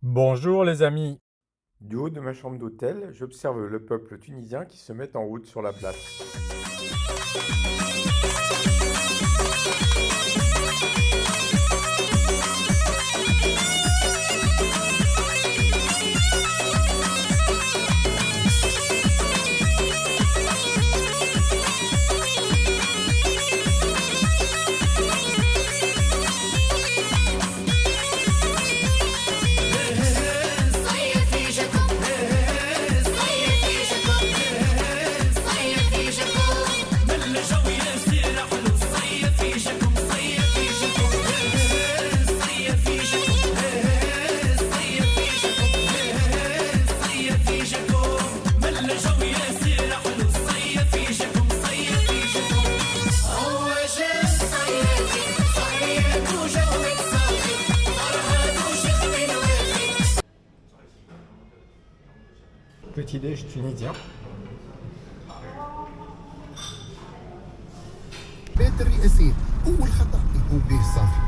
Bonjour les amis. Du haut de ma chambre d'hôtel, j'observe le peuple tunisien qui se met en route sur la place. Petit déj tunisien. البيت الرئاسية أول خطأ يقوم به الصافي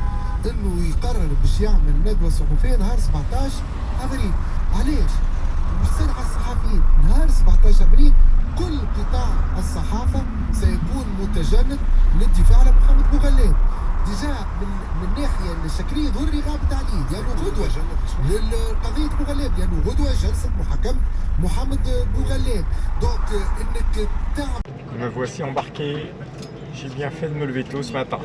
إنه يقرر باش يعمل ندوة صحفية نهار 17 أبريل. علاش؟ يصير على الصحفيين نهار 17 أبريل كل قطاع الصحافة سيكون متجند للدفاع على محمد بوغلاب. ديجا من الناحية الشكلية ضروري غابت عليه لأنه غدوة لقضية بوغلاب، لأنه غدوة جلسة محاكمة محمد بوغلاب. دونك إنك تعمل. Me voici embarqué. J'ai bien fait de me lever tôt ce matin.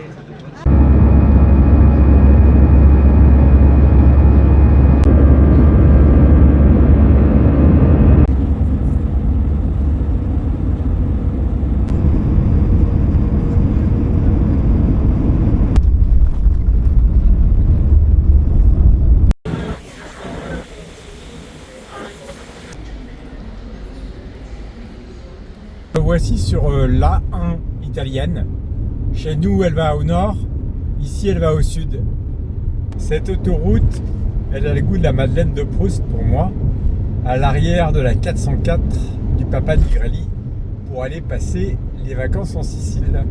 Me voici sur l'A1 italienne. Chez nous, elle va au nord. Ici, elle va au sud. Cette autoroute, elle a le goût de la Madeleine de Proust pour moi. À l'arrière de la 404 du Papa Nigrelli pour aller passer les vacances en Sicile.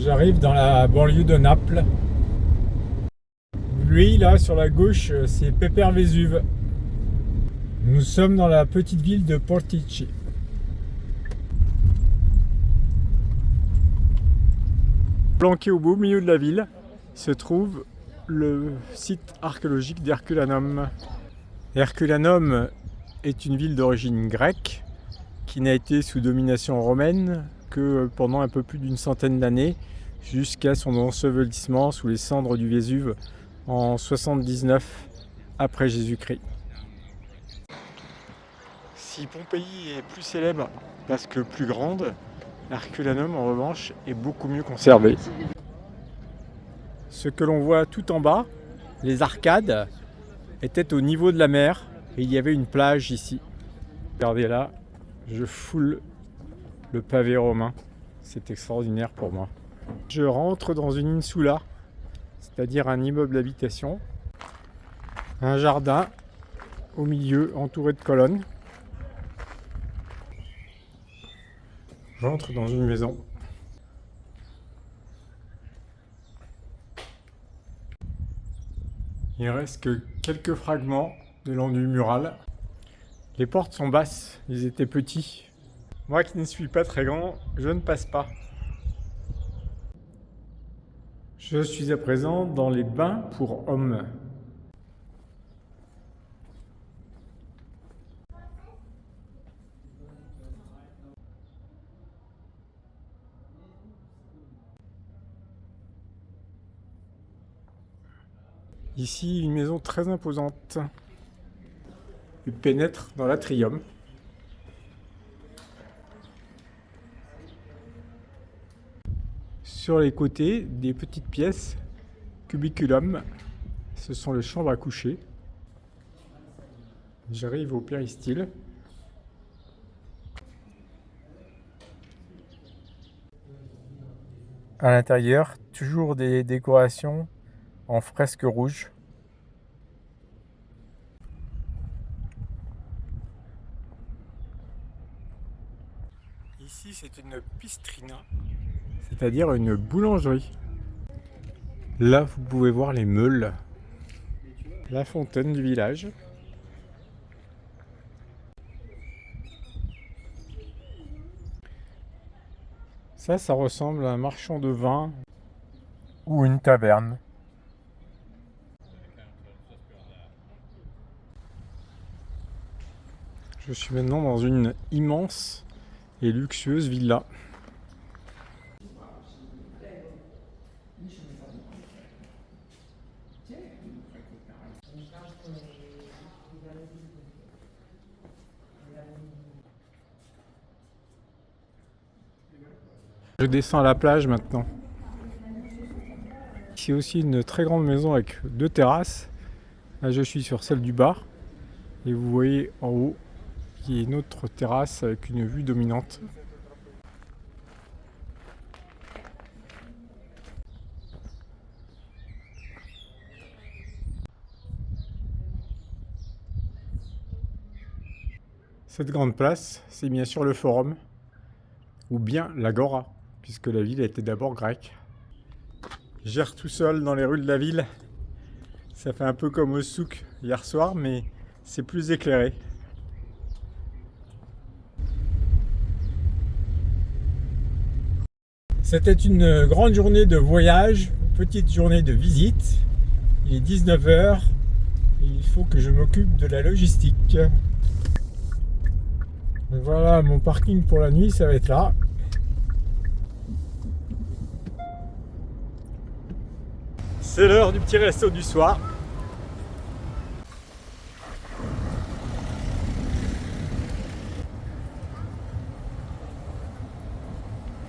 J'arrive dans la banlieue de Naples. Lui, là, sur la gauche, c'est Pépère Vésuve. Nous sommes dans la petite ville de Portici. Planqué au beau milieu de la ville, se trouve le site archéologique d'Herculanum. Herculanum est une ville d'origine grecque qui n'a été sous domination romaine que pendant un peu plus d'une centaine d'années, jusqu'à son ensevelissement sous les cendres du Vésuve en 79 après Jésus-Christ. Si Pompéi est plus célèbre parce que plus grande, Herculanum en revanche est beaucoup mieux conservé. Ce que l'on voit tout en bas, les arcades, étaient au niveau de la mer et il y avait une plage ici. Regardez là, je foule le pavé romain, c'est extraordinaire pour moi. Je rentre dans une insula, c'est-à-dire un immeuble d'habitation, un jardin au milieu entouré de colonnes. J'entre dans une maison. Il ne reste que quelques fragments de l'enduit mural. Les portes sont basses, ils étaient petits. Moi qui ne suis pas très grand, je ne passe pas. Je suis à présent dans les bains pour hommes. Ici, une maison très imposante. Je pénètre dans l'atrium. Sur les côtés, des petites pièces, cubiculum. Ce sont les chambres à coucher. J'arrive au péristyle. À l'intérieur, toujours des décorations en fresque rouge. Ici, c'est une pistrina, c'est-à-dire une boulangerie. Là, vous pouvez voir les meules, la fontaine du village. Ça ressemble à un marchand de vin Ou une taverne. Je suis maintenant dans une immense et luxueuse villa. Je descends à la plage maintenant. Ici aussi une très grande maison avec 2 terrasses. Là je suis sur celle du bar. Et vous voyez en haut qu'il y a une autre terrasse avec une vue dominante. Cette grande place, c'est bien sûr le Forum, ou bien l'Agora, puisque la ville était d'abord grecque. J'erre tout seul dans les rues de la ville. Ça fait un peu comme au souk hier soir, mais c'est plus éclairé. C'était une grande journée de voyage, petite journée de visite. Il est 19h et il faut que je m'occupe de la logistique. Voilà, mon parking pour la nuit, ça va être là. C'est l'heure du petit resto du soir.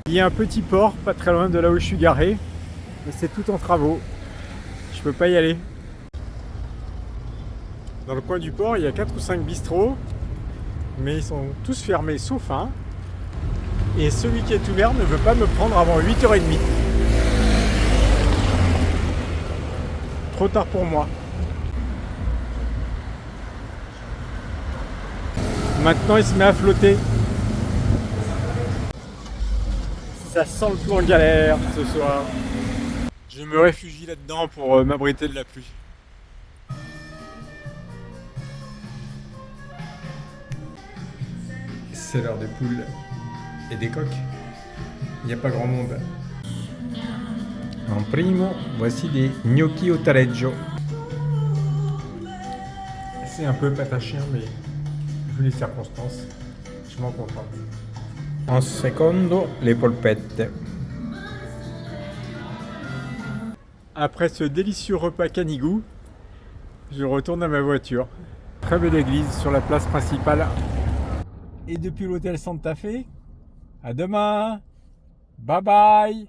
Il y a un petit port pas très loin de là où je suis garé, mais c'est tout en travaux. Je peux pas y aller. Dans le coin du port, il y a 4 ou 5 bistrots, mais ils sont tous fermés sauf un. Et celui qui est ouvert ne veut pas me prendre avant 8h30. Trop tard pour moi. Maintenant, il se met à flotter. Ça sent le plan galère ce soir. Je me réfugie là-dedans pour m'abriter de la pluie. C'est l'heure des poules et des coqs. Il n'y a pas grand monde. En primo, voici des gnocchi au taleggio. C'est un peu pâte à chien, mais vu les circonstances, je m'en contente. En secondo, les polpette. Après ce délicieux repas canigou, je retourne à ma voiture. Très belle église sur la place principale. Et depuis l'hôtel Santa Fe, à demain. Bye bye.